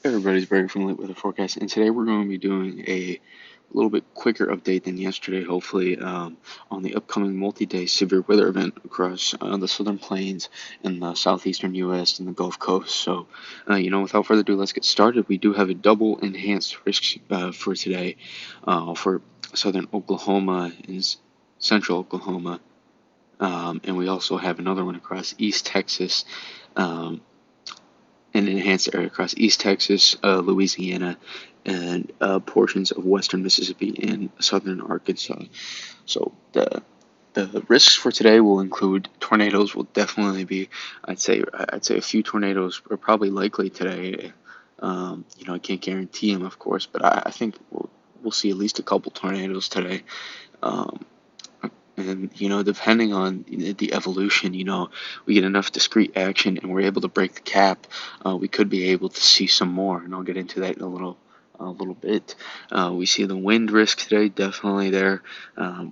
Everybody's Barry from Late Weather Forecast, and today we're going to be doing a little bit quicker update than yesterday, hopefully, on the upcoming multi-day severe weather event across the southern plains and the southeastern U.S. and the Gulf Coast. So, without further ado, let's get started. We do have a double enhanced risk for today for southern Oklahoma and central Oklahoma, and we also have another one across East Texas. An enhanced area across East Texas, Louisiana, and portions of western Mississippi and southern Arkansas. So the risks for today will include tornadoes. Will definitely be, I'd say a few tornadoes are probably likely today. I can't guarantee them, of course, but I think we'll see at least a couple tornadoes today. Um, and, depending on the evolution, we get enough discrete action and we're able to break the cap, we could be able to see some more. And I'll get into that in a little bit. We see the wind risk today, definitely there. We're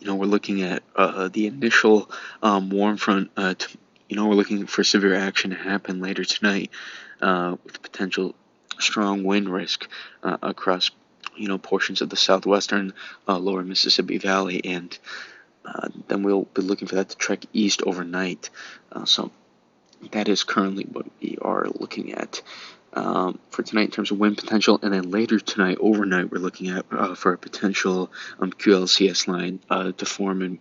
looking at the initial warm front. We're looking for severe action to happen later tonight with potential strong wind risk across portions of the southwestern lower Mississippi Valley, and then we'll be looking for that to trek east overnight. So that is currently what we are looking at for tonight in terms of wind potential, and then later tonight overnight we're looking at for a potential QLCS line to form and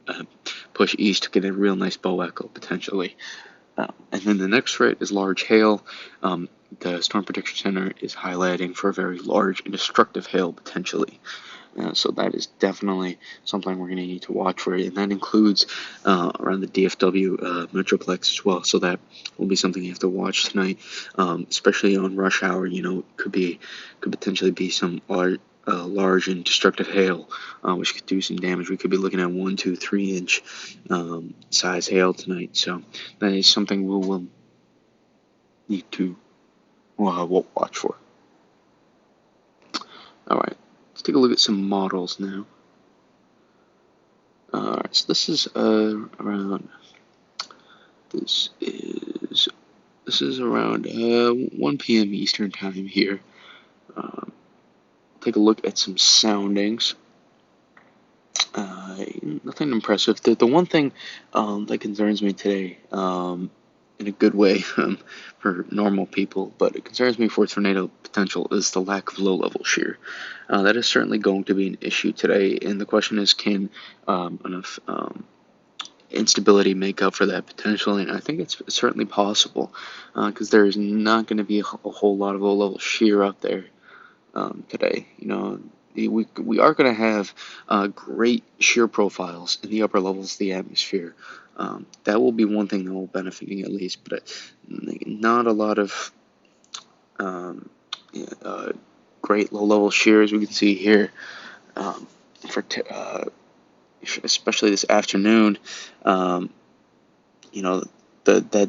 push east to get a real nice bow echo potentially. And then the next threat is large hail. The Storm Protection Center is highlighting for a very large and destructive hail potentially. So that is definitely something we're going to need to watch for, and that includes around the DFW Metroplex as well. So that will be something you have to watch tonight, especially on rush hour. Could potentially be some large and destructive hail, which could do some damage. We could be looking at 1, 2, 3 inch size hail tonight. So that is something we will need to watch for. All right. Let's take a look at some models now. Alright, so this is around 1 p.m. Eastern time here. Take a look at some soundings. Nothing impressive. The one thing that concerns me today, in a good way for normal people, but it concerns me for tornado potential, is the lack of low-level shear. That is certainly going to be an issue today, and the question is, can enough instability make up for that potential? And I think it's certainly possible, because there is not going to be a whole lot of low-level shear out there today. We are going to have great shear profiles in the upper levels of the atmosphere. That will be one thing that will benefit me at least, but not a lot of great low-level shear as we can see here for especially this afternoon. That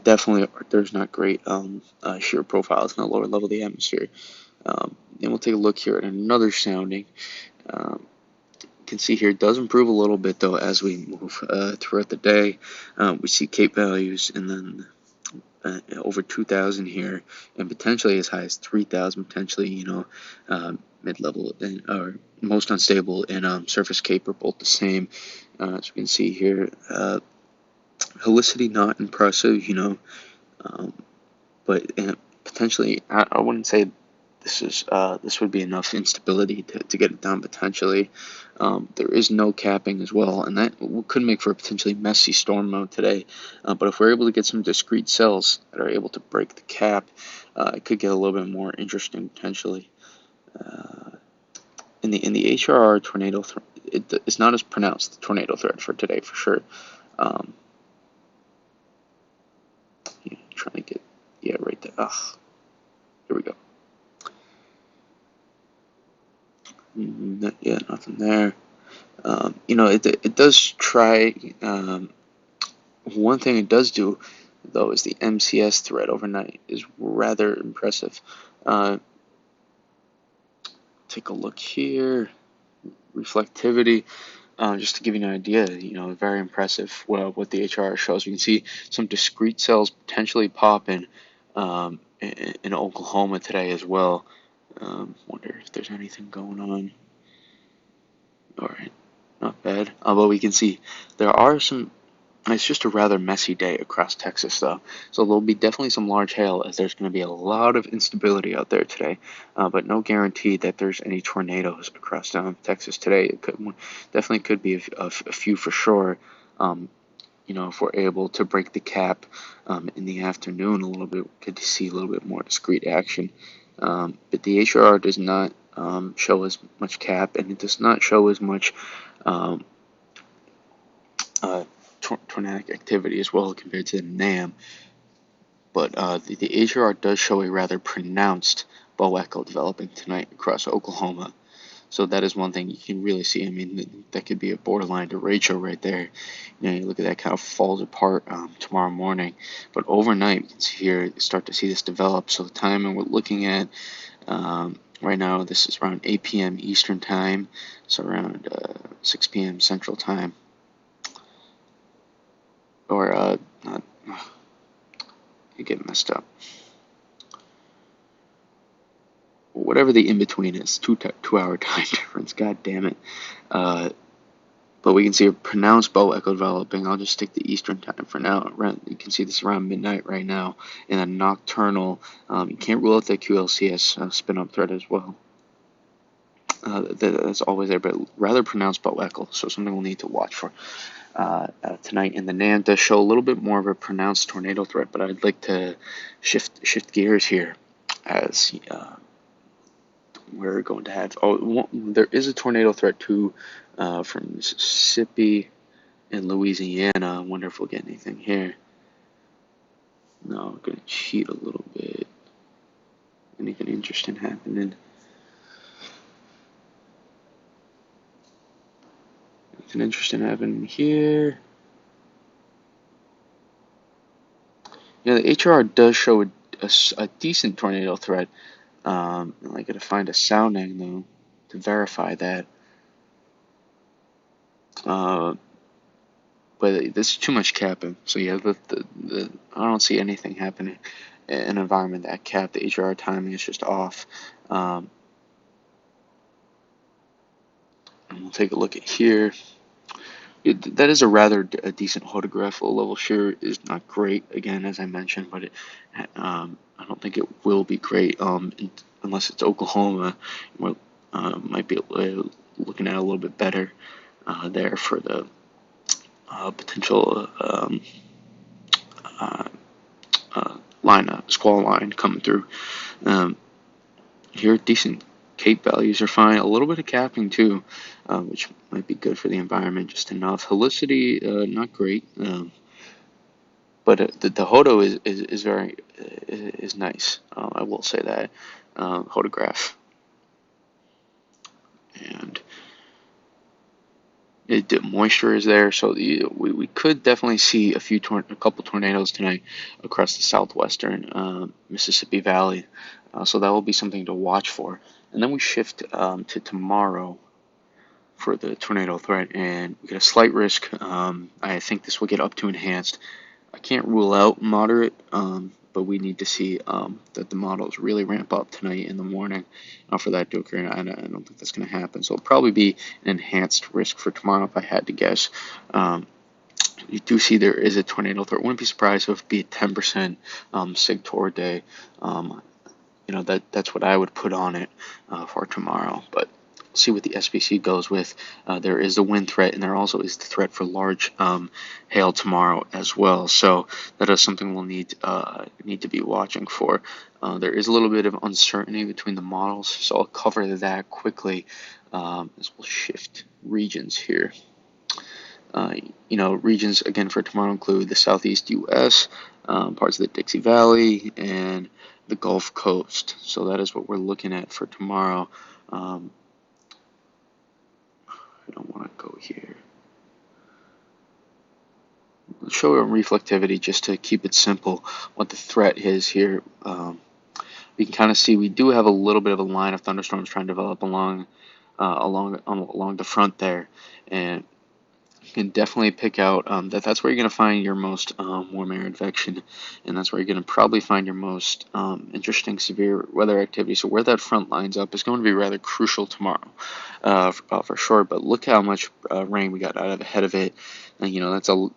definitely there's not great shear profiles in the lower level of the atmosphere. And we'll take a look here at another sounding. You can see here it does improve a little bit though as we move throughout the day. We see Cape values and then over 2,000 here, and potentially as high as 3,000. Potentially, mid-level or most unstable and surface Cape are both the same. As you can see here, helicity not impressive, but potentially I wouldn't say this would be enough instability to get it down potentially. There is no capping as well, and that could make for a potentially messy storm mode today. But if we're able to get some discrete cells that are able to break the cap, it could get a little bit more interesting potentially. In the HRR tornado threat, it's not as pronounced, the tornado threat for today for sure. Trying to get right there. Here we go. Nothing there. It does try. One thing it does do, though, is the MCS threat overnight is rather impressive. Take a look here. Reflectivity. Just to give you an idea, very impressive what the HRR shows. We can see some discrete cells potentially popping in Oklahoma today as well. Wonder if there's anything going on. All right, not bad. But we can see there are some. It's just a rather messy day across Texas, though. So there'll be definitely some large hail, as there's going to be a lot of instability out there today. But no guarantee that there's any tornadoes across Texas today. It definitely could be a few for sure. Um, if we're able to break the cap in the afternoon a little bit, we could see a little bit more discrete action. But the HRR does not show as much cap, and it does not show as much um, uh, tornadic activity as well compared to the NAM. But the HRR does show a rather pronounced bow echo developing tonight across Oklahoma. So that is one thing you can really see. I mean, that could be a borderline derecho right there. You look at that, kind of falls apart tomorrow morning. But overnight, you can see here, start to see this develop. So the timing we're looking at right now, this is around 8 p.m. Eastern time, so around 6 p.m. Central time. Or, not, you get messed up. Whatever the in-between is, 2 hour time difference, god damn it. But we can see a pronounced bow echo developing. I'll just stick to Eastern time for now. You can see this around midnight right now. And a nocturnal, you can't rule out the QLCS spin-up threat as well. That's always there, but rather pronounced bow echo, so something we'll need to watch for tonight. And the NAM does show a little bit more of a pronounced tornado threat, but I'd like to shift gears here as we're going to have. There is a tornado threat too from Mississippi and Louisiana. I wonder if we'll get anything here. No, I'm going to cheat a little bit. Anything interesting happening? Anything interesting happening here? Yeah, the HRR does show a decent tornado threat. I got to find a sounding though to verify that. But this is too much capping. So yeah, I don't see anything happening in an environment that cap. The HRR timing is just off. And we'll take a look at here. That is a rather decent photograph. Low level shear is not great, again, as I mentioned, but I don't think it will be great unless it's Oklahoma. Might be looking at a little bit better there for the potential squall line coming through. Here, decent Cape values are fine. A little bit of capping too, which might be good for the environment, just enough. Helicity, not great, but the Hodo is very is nice. I will say that photograph, and the moisture is there, so we could definitely see a couple tornadoes tonight across the southwestern Mississippi Valley. So that will be something to watch for. And then we shift to tomorrow for the tornado threat, and we get a slight risk. I think this will get up to enhanced. I can't rule out moderate, but we need to see that the models really ramp up tonight in the morning for that to occur, and I don't think that's going to happen. So it'll probably be an enhanced risk for tomorrow if I had to guess. You do see there is a tornado threat. Wouldn't be surprised if it would be a 10% SIG-TOR day. That's what I would put on it for tomorrow. But see what the SPC goes with. There is a wind threat, and there also is the threat for large hail tomorrow as well. So that is something we'll need to be watching for. There is a little bit of uncertainty between the models, so I'll cover that quickly as we'll shift regions here. Regions again for tomorrow include the southeast U.S., parts of the Dixie Valley, and the Gulf Coast. So that is what we're looking at for tomorrow. I don't want to go here. Let's show reflectivity just to keep it simple, what the threat is here. We can kind of see we do have a little bit of a line of thunderstorms trying to develop along the front there, and can definitely pick out that's where you're going to find your most warm air advection, and that's where you're going to probably find your most interesting severe weather activity. So where that front lines up is going to be rather crucial tomorrow, for sure. But look how much rain we got out of ahead of it, and that's a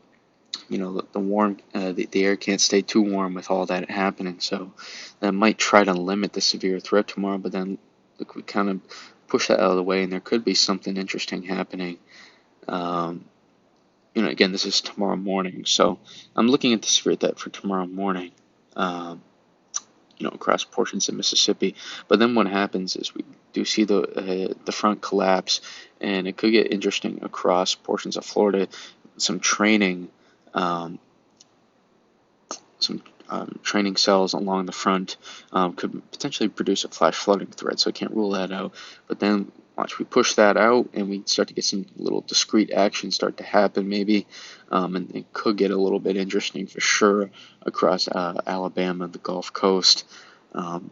the warm the air can't stay too warm with all that happening, so that might try to limit the severe threat tomorrow. But then look, we kind of push that out of the way, and there could be something interesting happening. Um, again, this is tomorrow morning, so I'm looking at the severe threat for tomorrow morning. Um, across portions of Mississippi. But then what happens is we do see the front collapse, and it could get interesting across portions of Florida. Some training, um, some training cells along the front could potentially produce a flash flooding threat. So I can't rule that out. But then watch, we push that out, and we start to get some little discrete actions start to happen, maybe, and it could get a little bit interesting for sure across Alabama, the Gulf Coast. Um,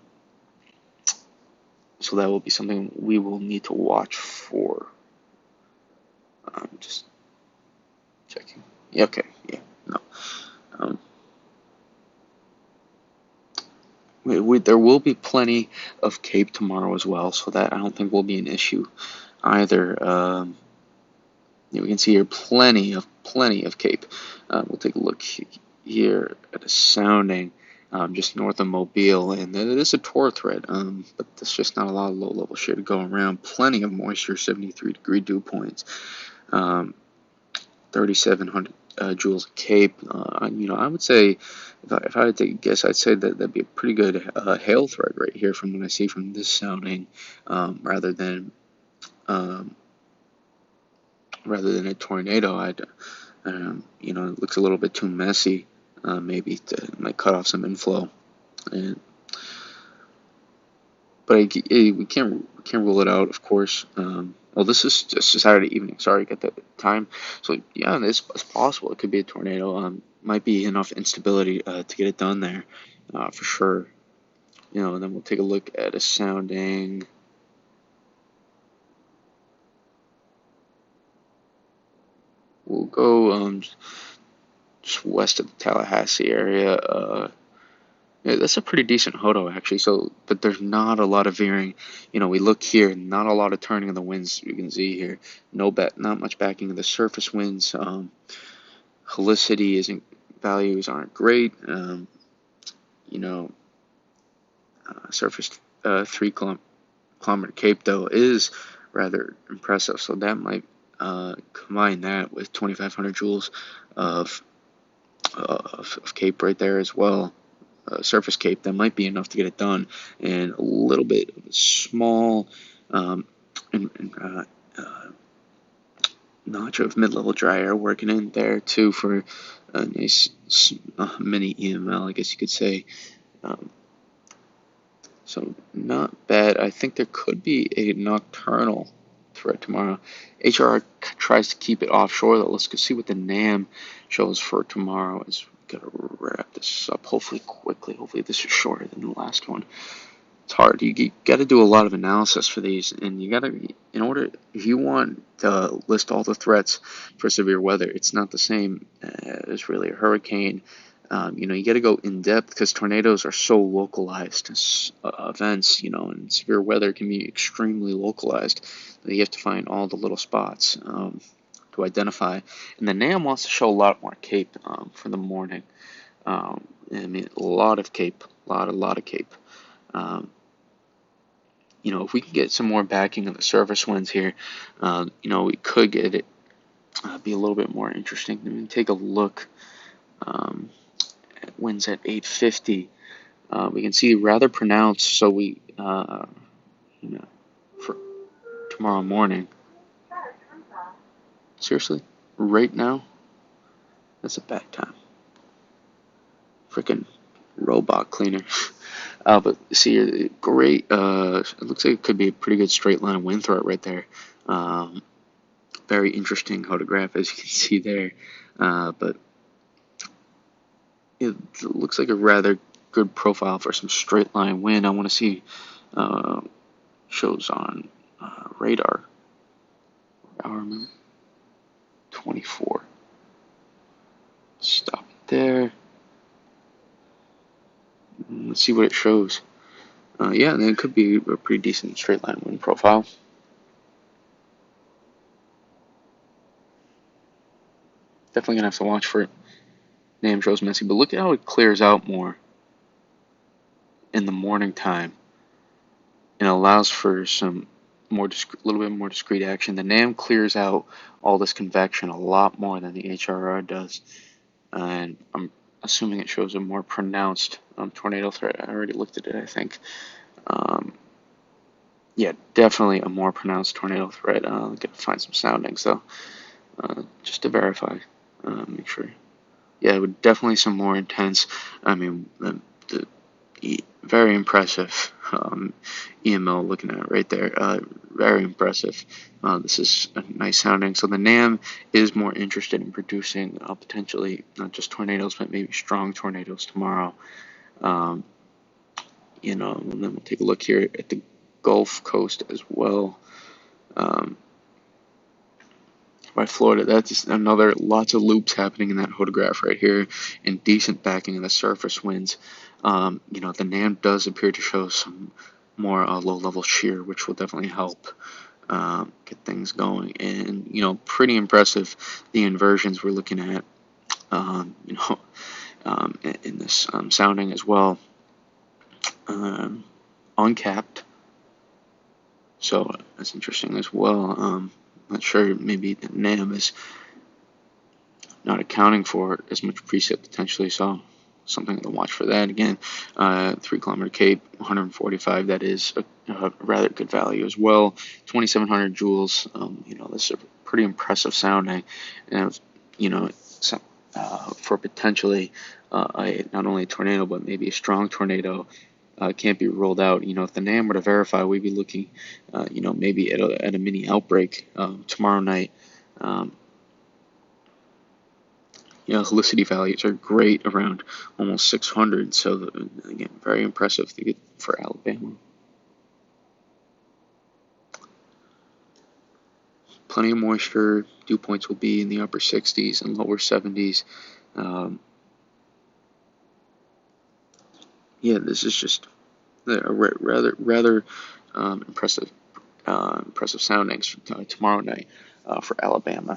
so that will be something we will need to watch for. Just checking. Yeah, okay, yeah, no. Um, there will be plenty of Cape tomorrow as well, so that I don't think will be an issue either. We can see here plenty of Cape. We'll take a look here at a sounding just north of Mobile, and it is a torr threat, but there's just not a lot of low-level shit to go around. Plenty of moisture, 73-degree dew points, 3,700 joules of Cape. I would say, if I had to guess, I'd say that'd be a pretty good hail threat right here from what I see from this sounding, rather than um, a tornado. It looks a little bit too messy. Maybe might cut off some inflow, but we can't rule it out, of course. Well, this is just Saturday evening. Sorry, get the time. So yeah, it's possible. It could be a tornado. Might be enough instability to get it done there, for sure. And then we'll take a look at a sounding. We'll go just west of the Tallahassee area. Yeah, that's a pretty decent hodo actually. So, but there's not a lot of veering. We look here, not a lot of turning of the winds. You can see here, not much backing of the surface winds. Helicity isn't values aren't great. You know, Surface 3 kilometer Cape though is rather impressive. So that might combine that with 2,500 joules of Cape right there as well. Surface Cape, that might be enough to get it done, and a little bit of a small and, notch of mid-level dry air working in there too for a nice mini EML, I guess you could say. So not bad. I think there could be a nocturnal threat tomorrow. HR tries to keep it offshore though. Let's go see what the NAM shows for tomorrow. Gotta wrap this up hopefully quickly. Hopefully this is shorter than the last one. It's hard. You got to do a lot of analysis for these, and you got to, if you want to list all the threats for severe weather, it's not the same as really a hurricane. You got to go in depth because tornadoes are so localized events, and severe weather can be extremely localized. You have to find all the little spots to identify. And the NAM wants to show a lot more Cape for the morning. A lot of Cape, a lot of Cape. If we can get some more backing of the surface winds here, we could get it be a little bit more interesting. Let me take a look at winds at 850. We can see rather pronounced, so for tomorrow morning. Seriously? Right now? That's a bad time. Freaking robot cleaner. But see, great. It looks like it could be a pretty good straight line wind threat right there. Very interesting photograph, as you can see there. But it looks like a rather good profile for some straight line wind. I want to see shows on radar. 24. Stop it there. Let's see what it shows. Yeah, then it could be a pretty decent straight line wind profile. Definitely gonna have to watch for it. NAM shows messy, but look at how it clears out more in the morning time and allows for some little bit more discrete action. The NAM clears out all this convection a lot more than the HRR does, and I'm assuming it shows a more pronounced tornado threat. I already looked at it, I think. Yeah, definitely a more pronounced tornado threat. Gotta find some soundings though, just to verify, make sure. Yeah, it would definitely some more intense. I mean, the very impressive EML looking at it right there. Very impressive. This is a nice sounding. So the NAM is more interested in producing potentially not just tornadoes, but maybe strong tornadoes tomorrow. And then we'll take a look here at the Gulf Coast as well. By Florida, that's another lots of loops happening in that photograph right here, and decent backing of the surface winds. The NAM does appear to show some more low-level shear, which will definitely help get things going. And pretty impressive the inversions we're looking at. In this sounding as well, uncapped. So that's interesting as well. Not sure, maybe the NAM is not accounting for as much precip potentially, so something to watch for that. Again, 3-kilometer Cape, 145, that is a rather good value as well. 2,700 joules, this is a pretty impressive sounding, and for potentially not only a tornado, but maybe a strong tornado. Can't be ruled out. If the NAM were to verify, we'd be looking, maybe at a mini outbreak tomorrow night. Helicity values are great, around almost 600. So again, very impressive to get for Alabama. Plenty of moisture. Dew points will be in the upper 60s and lower 70s. This is just rather impressive soundings tomorrow night for Alabama.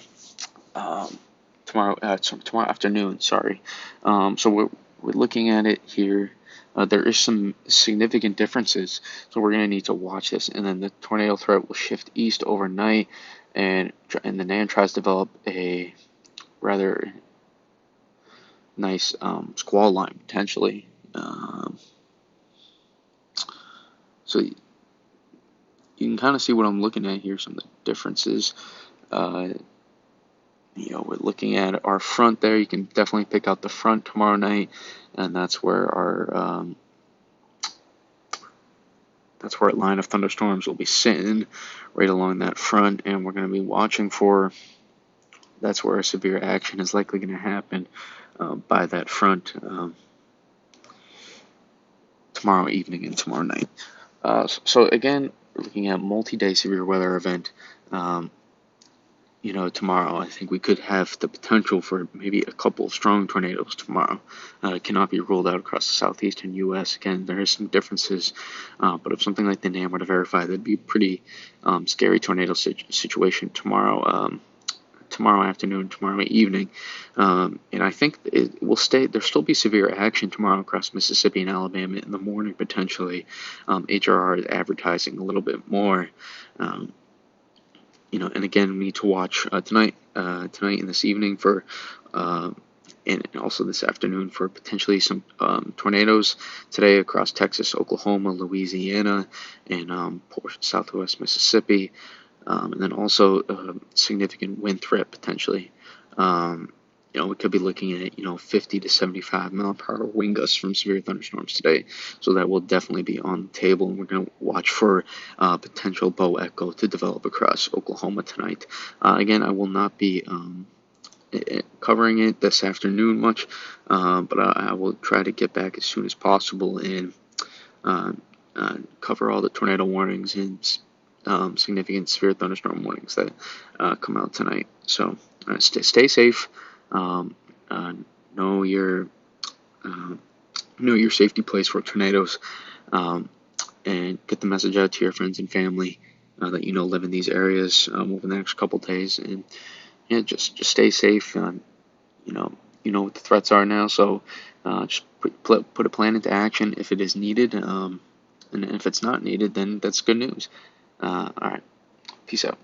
Tomorrow afternoon. Sorry. So we're looking at it here. There is some significant differences, so we're going to need to watch this. And then the tornado threat will shift east overnight, and the NAM tries to develop a rather nice squall line potentially. So you can kind of see what I'm looking at here, some of the differences. We're looking at our front there. You can definitely pick out the front tomorrow night, and that's where our line of thunderstorms will be sitting, right along that front, and we're going to be watching for. That's where a severe action is likely going to happen by that front tomorrow evening and tomorrow night. So again, we're looking at multi-day severe weather event. Tomorrow, I think we could have the potential for maybe a couple of strong tornadoes tomorrow. It cannot be ruled out across the southeastern U.S. Again, there is some differences, but if something like the NAM were to verify, that'd be a pretty scary tornado situation tomorrow afternoon, tomorrow evening. And I think it will stay. There'll still be severe action tomorrow across Mississippi and Alabama in the morning, potentially. HRR is advertising a little bit more. And again, we need to watch tonight and this evening for, and also this afternoon for potentially some tornadoes today across Texas, Oklahoma, Louisiana, and southwest Mississippi, and then also significant wind threat potentially. We could be looking at 50 to 75 mile per hour wind gusts from severe thunderstorms today. So that will definitely be on the table, and we're going to watch for potential bow echo to develop across Oklahoma tonight. Again, I will not be covering it this afternoon much, but I will try to get back as soon as possible and cover all the tornado warnings and significant severe thunderstorm warnings that come out tonight. So stay safe. Um, uh, know your uh, know your safety place for tornadoes, um, and get the message out to your friends and family that you know live in these areas over the next couple days. And yeah, just stay safe. You know you know what the threats are now, so just put a plan into action if it is needed. And if it's not needed, then that's good news. All right, peace out.